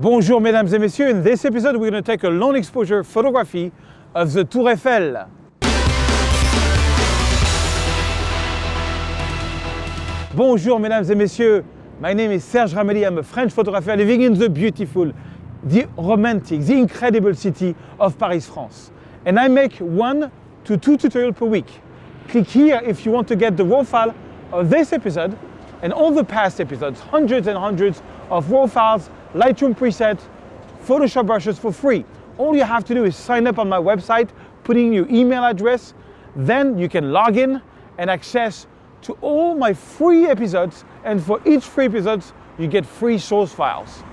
Bonjour mesdames et messieurs, in this episode we're going to take a long exposure photography of the Tour Eiffel. Bonjour mesdames et messieurs, my name is Serge Ramelli, I'm a French photographer living in the beautiful, the romantic, the incredible city of Paris, France. And I make 1 to 2 tutorials per week. Click here if you want to get the raw file of this episode and all the past episodes, hundreds and hundreds of raw files, Lightroom presets, Photoshop brushes for free. All you have to do is sign up on my website, put in your email address, then you can log in and access to all my free episodes, and for each free episode you get free source files.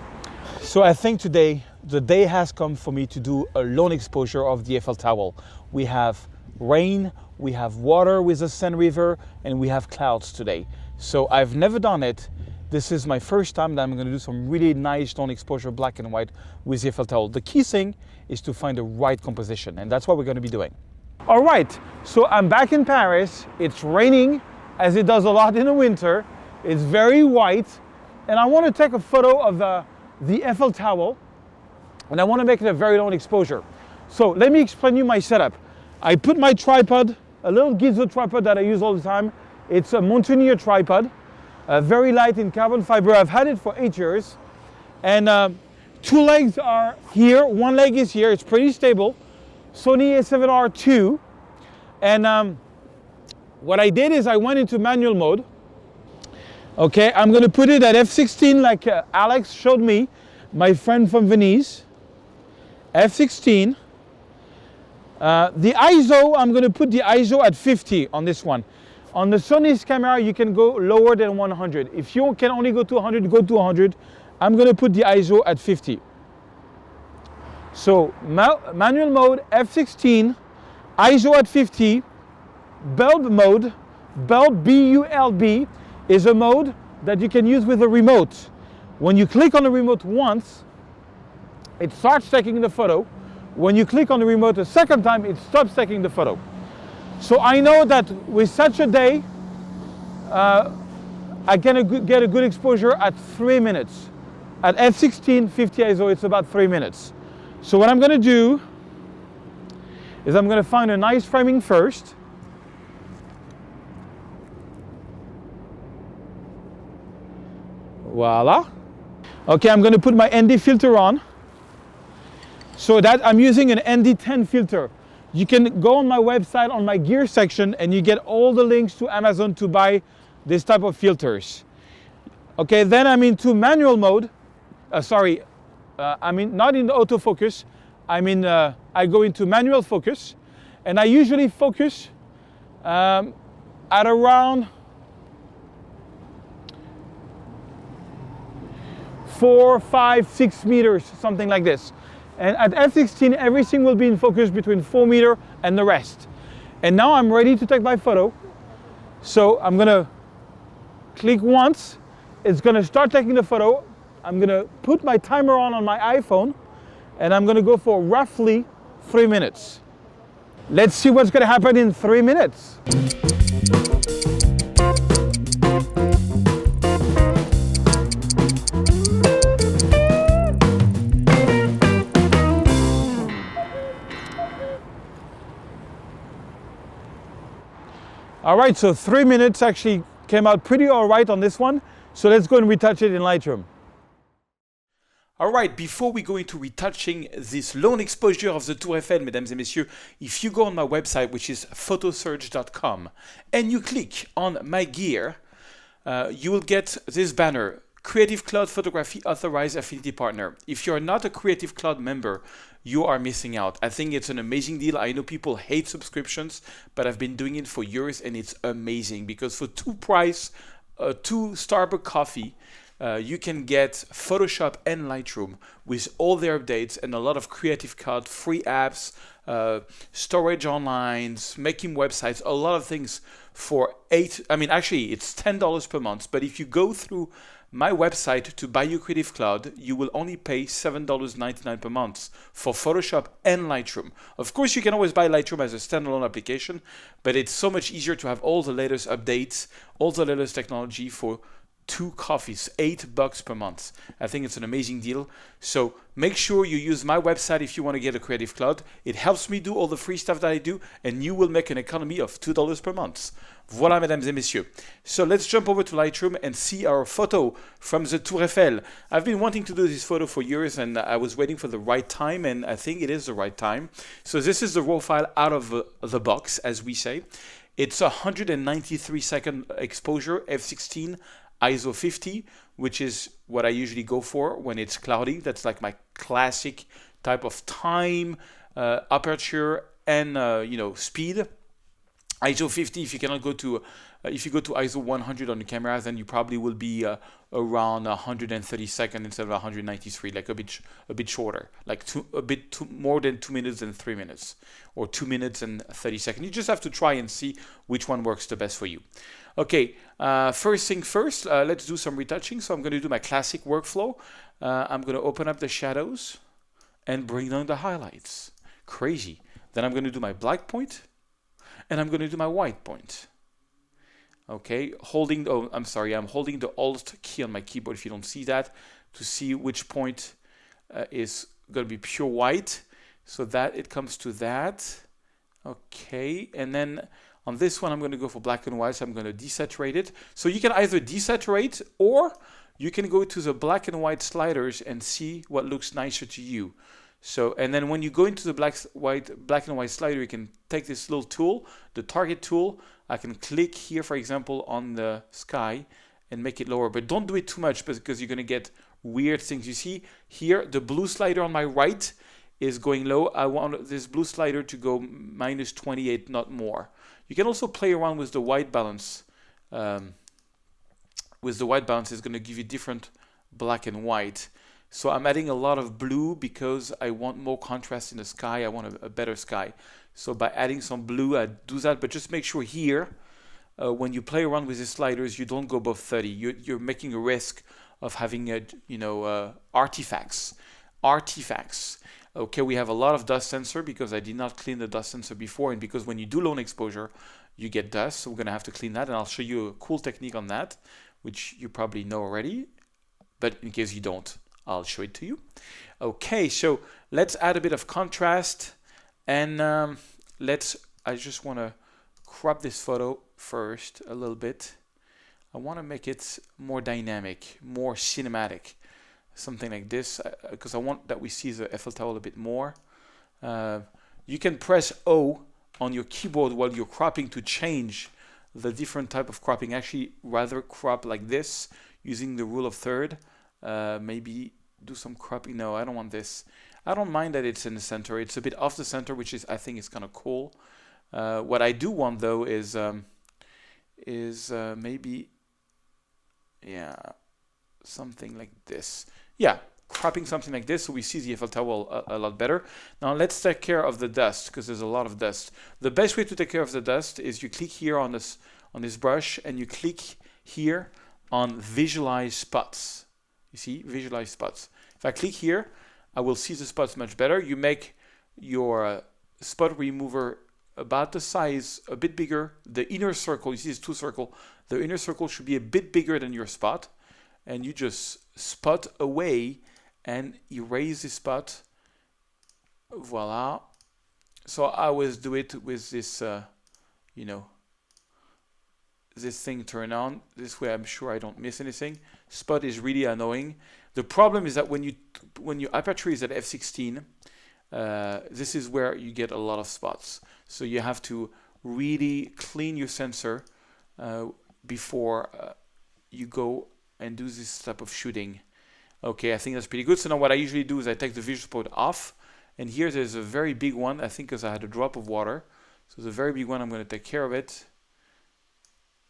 So I think today the day has come for me to do a long exposure of the Eiffel Tower. We have rain, we have water with the Seine River, and we have clouds today. So I've never done it. This is my first time that I'm going to do some really nice long exposure black and white with the Eiffel Tower. The key thing is to find the right composition, and that's what we're going to be doing. All right, so I'm back in Paris. It's raining, as it does a lot in the winter. It's very white, and I want to take a photo of the Eiffel Tower, and I want to make it a very long exposure. So let me explain you my setup. I put my tripod, a little Gizmo tripod that I use all the time. It's a Mountaineer tripod. Very light in carbon fiber. I've had it for 8 years. And 2 legs are here, 1 leg is here, it's pretty stable. Sony A7R II. And what I did is I went into manual mode. Okay, I'm gonna put it at f16 like Alex showed me, my friend from Venice. F16. The ISO, I'm gonna put the ISO at 50 on this one. On the Sony's camera, you can go lower than 100. If you can only go to 100, go to 100. I'm going to put the ISO at 50. So manual mode, F16, ISO at 50, bulb mode. Bulb, B-U-L-B, is a mode that you can use with a remote. When you click on the remote once, it starts taking the photo. When you click on the remote a second time, it stops taking the photo. So I know that with such a day, I can get a good exposure at 3 minutes. At f16, 50 ISO, it's about 3 minutes. So what I'm going to do is I'm going to find a nice framing first. Voila. Okay, I'm going to put my ND filter on. So that I'm using an ND10 filter. You can go on my website on my gear section and you get all the links to Amazon to buy this type of filters. Okay, then I'm into manual mode. Not in the autofocus. I go into manual focus, and I usually focus at around 4, 5, 6 meters, something like this. And at f16, everything will be in focus between 4 meters and the rest. And now I'm ready to take my photo. So I'm gonna click once. It's gonna start taking the photo. I'm gonna put my timer on my iPhone, and I'm gonna go for roughly 3 minutes. Let's see what's gonna happen in 3 minutes. All right, so 3 minutes actually came out pretty all right on this one. So let's go and retouch it in Lightroom. All right, before we go into retouching this long exposure of the Tour Eiffel, mesdames et messieurs, if you go on my website, which is photoserge.com, and you click on my gear, you will get this banner, Creative Cloud Photography Authorized Affinity Partner. If you're not a Creative Cloud member, you are missing out. I think it's an amazing deal. I know people hate subscriptions, but I've been doing it for years and it's amazing because for 2 Starbucks coffee, you can get Photoshop and Lightroom with all their updates and a lot of Creative Cloud free apps, storage online, making websites, a lot of things for it's $10 per month. But if you go through my website to buy your Creative Cloud, you will only pay $7.99 per month for Photoshop and Lightroom. Of course, you can always buy Lightroom as a standalone application, but it's so much easier to have all the latest updates, all the latest technology for 2 coffees, $8 per month. I think it's an amazing deal. So make sure you use my website if you want to get a Creative Cloud. It helps me do all the free stuff that I do, and you will make an economy of $2 per month. Voilà, mesdames et messieurs. So let's jump over to Lightroom and see our photo from the Tour Eiffel. I've been wanting to do this photo for years, and I was waiting for the right time, and I think it is the right time. So this is the raw file out of the box, as we say. It's a 193-second exposure, f16, ISO 50, which is what I usually go for when it's cloudy. That's like my classic type of time, aperture, and speed. ISO 50, if you cannot go to, if you go to ISO 100 on the camera, then you probably will be around 130 seconds instead of 193, like a bit shorter, like more than 2 minutes and 3 minutes, or 2 minutes and 30 seconds. You just have to try and see which one works the best for you. Okay, first thing first, let's do some retouching. So I'm going to do my classic workflow. I'm going to open up the shadows and bring down the highlights. Crazy. Then I'm going to do my black point, and I'm going to do my white point. Okay, I'm holding the Alt key on my keyboard if you don't see that, to see which point is going to be pure white, so that it comes to that. Okay, and then on this one I'm going to go for black and white, so I'm going to desaturate it. So you can either desaturate, or you can go to the black and white sliders and see what looks nicer to you. So, and then when you go into the black and white slider, you can take this little tool, the target tool. I can click here, for example, on the sky and make it lower, but don't do it too much because you're going to get weird things. You see here, the blue slider on my right is going low. I want this blue slider to go -28, not more. You can also play around with the white balance. With the white balance, it's going to give you different black and white. So I'm adding a lot of blue because I want more contrast in the sky. I want a better sky. So by adding some blue, I do that. But just make sure here, when you play around with the sliders, you don't go above 30. You're making a risk of having artifacts. Okay, we have a lot of dust sensor because I did not clean the dust sensor before, and because when you do lone exposure, you get dust. So we're gonna have to clean that, and I'll show you a cool technique on that, which you probably know already. But in case you don't, I'll show it to you. Okay, so let's add a bit of contrast, and I just want to crop this photo first a little bit. I want to make it more dynamic, more cinematic, something like this, because I want that we see the Eiffel Tower a bit more. You can press O on your keyboard while you're cropping to change the different type of cropping. Actually, rather crop like this using the rule of third. Maybe do some cropping. No, I don't want this. I don't mind that it's in the center. It's a bit off the center, which is, I think, is kind of cool. What I do want though is maybe, yeah, something like this. Yeah, cropping something like this so we see the Eiffel Tower a lot better. Now let's take care of the dust, because there's a lot of dust. The best way to take care of the dust is you click here on this brush, and you click here on visualize spots. You see, visualize spots. If I click here, I will see the spots much better. You make your spot remover about the size, a bit bigger. The inner circle, you see it's 2 circles. The inner circle should be a bit bigger than your spot. And you just spot away and erase the spot. Voila. So I always do it with this, this thing turn on. This way I'm sure I don't miss anything. Spot is really annoying. The problem is that when your aperture is at f16, this is where you get a lot of spots. So you have to really clean your sensor before you go and do this type of shooting. Okay, I think that's pretty good. So now what I usually do is I take the visual spot off, and here there's a very big one, I think because I had a drop of water. So the very big one, I'm going to take care of it.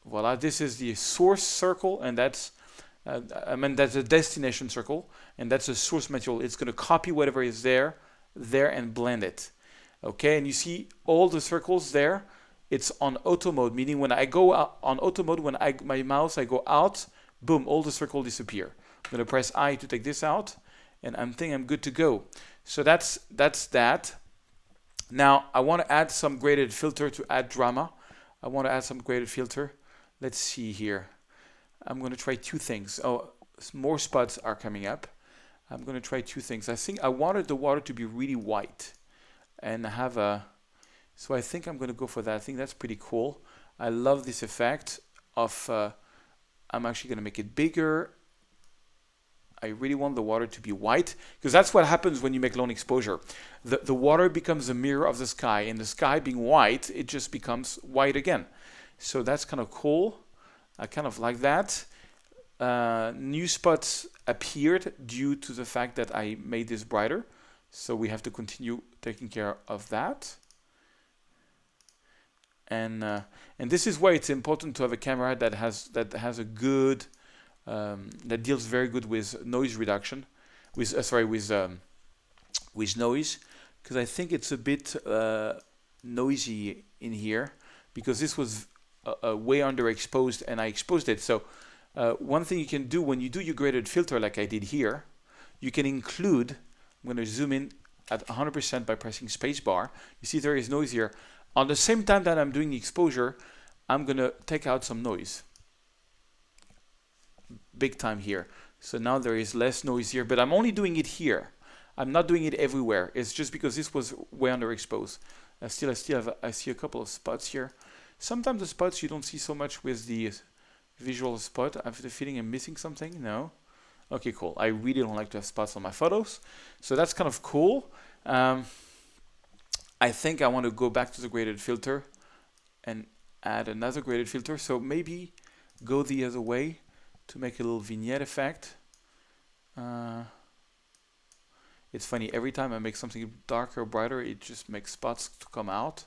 Voila, this is the source circle, and that's that's a destination circle, and that's a source material. It's going to copy whatever is there and blend it. Okay, and you see all the circles there. It's on auto mode, meaning when I go out on auto mode, when my mouse I go out, boom, all the circles disappear. I'm going to press I to take this out, and I think I'm good to go. So that's that. Now I want to add some graded filter to add drama. I want to add some graded filter. Let's see here. I'm going to try two things. Oh, more spots are coming up. I'm going to try two things. I think I wanted the water to be really white and have a, so I think I'm going to go for that. I think that's pretty cool. I love this effect of, I'm actually going to make it bigger. I really want the water to be white, because that's what happens when you make long exposure. The water becomes a mirror of the sky, and the sky being white, it just becomes white again. So that's kind of cool. I kind of like that. New spots appeared due to the fact that I made this brighter. So we have to continue taking care of that. And this is why it's important to have a camera that has a good, that deals very good with noise reduction, with noise, because I think it's a bit noisy in here, because this was way underexposed and I exposed it. So one thing you can do when you do your graded filter like I did here, you can include, I'm going to zoom in at 100% by pressing spacebar. You see there is noise here. On the same time that I'm doing the exposure, I'm going to take out some noise. Big time here. So now there is less noise here, but I'm only doing it here. I'm not doing it everywhere. It's just because this was way underexposed. I see a couple of spots here. Sometimes the spots you don't see so much with the visual spot. I have the feeling I'm missing something. No? Okay, cool. I really don't like to have spots on my photos. So that's kind of cool. I think I want to go back to the graded filter and add another graded filter. So maybe go the other way to make a little vignette effect. It's funny, every time I make something darker or brighter, it just makes spots to come out.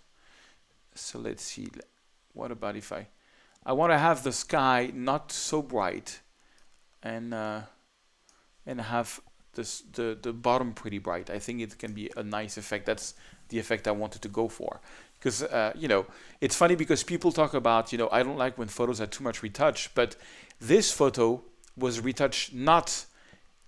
So let's see. What about if I want to have the sky not so bright and have this, the bottom pretty bright. I think it can be a nice effect. That's the effect I wanted to go for. Because, you know, it's funny because people talk about, you know, I don't like when photos are too much retouch, but this photo was retouched not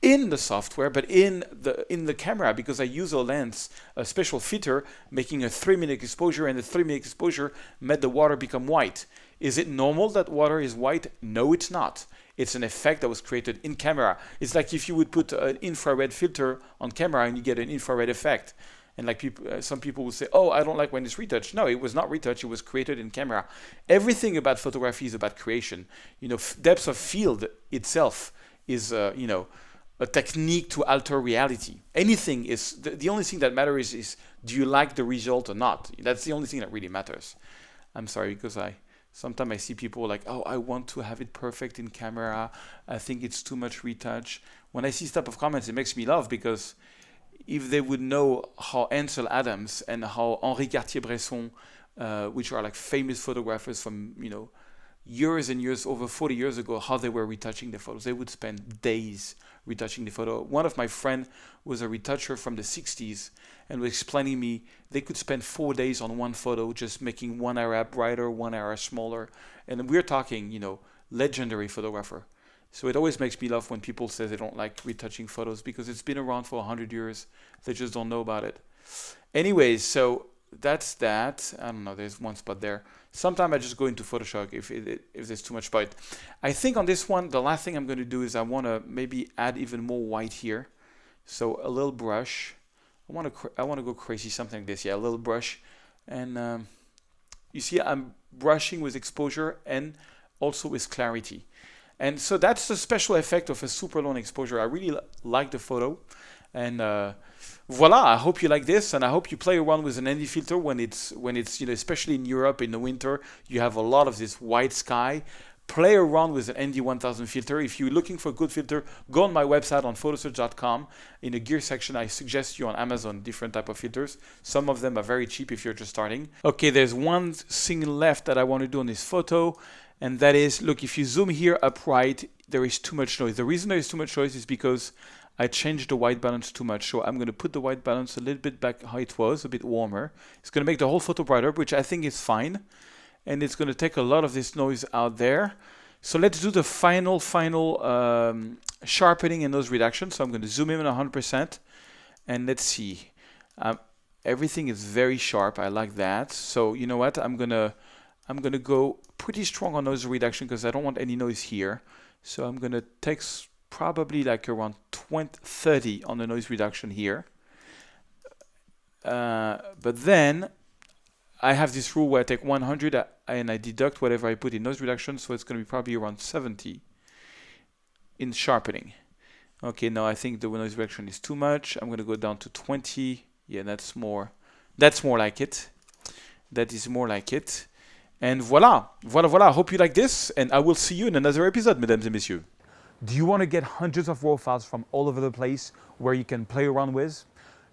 in the software, but in the camera, because I use a lens, a special filter, making a 3-minute exposure, and the 3-minute exposure made the water become white. Is it normal that water is white? No, it's not. It's an effect that was created in camera. It's like if you would put an infrared filter on camera and you get an infrared effect. And like people, some people will say, "Oh, I don't like when it's retouched." No, it was not retouched. It was created in camera. Everything about photography is about creation. You know, depth of field itself is, you know, a technique to alter reality. Anything is the only thing that matters is do you like the result or not? That's the only thing that really matters. I'm sorry because sometimes I see people like, "Oh, I want to have it perfect in camera. I think it's too much retouch." When I see this type of comments, it makes me laugh because if they would know how Ansel Adams and how Henri Cartier-Bresson, which are like famous photographers from, you know, years and years, over 40 years ago, how they were retouching their photos. They would spend days retouching the photo. One of my friends was a retoucher from the 60s and was explaining me they could spend 4 days on one photo, just making one area brighter, one area smaller. And we're talking, you know, legendary photographer. So it always makes me laugh when people say they don't like retouching photos because it's been around for 100 years. They just don't know about it. Anyways, so that's that. I don't know, there's one spot there. Sometimes I just go into Photoshop if there's too much spot. I think on this one, the last thing I'm going to do is I want to maybe add even more white here. So a little brush. I want to go crazy, something like this. Yeah, a little brush. And you see I'm brushing with exposure and also with clarity. And so that's the special effect of a super long exposure. I really like the photo. And voila, I hope you like this, and I hope you play around with an ND filter when it's you know, especially in Europe in the winter, you have a lot of this white sky. Play around with an ND 1000 filter. If you're looking for a good filter, go on my website on photosearch.com. In the gear section, I suggest you on Amazon different type of filters. Some of them are very cheap if you're just starting. Okay, there's one thing left that I want to do on this photo. And that is, look, if you zoom here upright, there is too much noise. The reason there is too much noise is because I changed the white balance too much. So I'm going to put the white balance a little bit back how it was, a bit warmer. It's going to make the whole photo brighter, which I think is fine. And it's going to take a lot of this noise out there. So let's do the final sharpening and noise reduction. So I'm going to zoom in 100%. And let's see. Everything is very sharp. I like that. So you know what? I'm gonna go pretty strong on noise reduction because I don't want any noise here. So I'm gonna take probably like around 30 on the noise reduction here. But then I have this rule where I take 100 and I deduct whatever I put in noise reduction, so it's gonna be probably around 70 in sharpening. Okay, now I think the noise reduction is too much. I'm gonna go down to 20. Yeah, that's more like it. That is more like it. And voila. I hope you like this, and I will see you in another episode, mesdames et messieurs. Do you want to get hundreds of raw files from all over the place where you can play around with?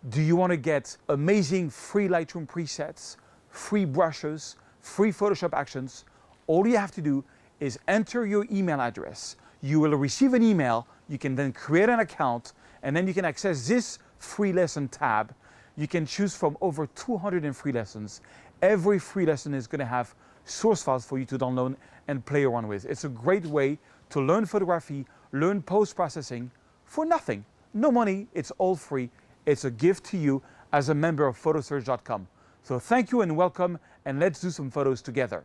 Do you want to get amazing free Lightroom presets, free brushes, free Photoshop actions? All you have to do is enter your email address. You will receive an email. You can then create an account, and then you can access this free lesson tab. You can choose from over 200 free lessons. Every free lesson is going to have source files for you to download and play around with. It's a great way to learn photography, learn post-processing for nothing. No money, it's all free. It's a gift to you as a member of photoserge.com. So thank you and welcome, and let's do some photos together.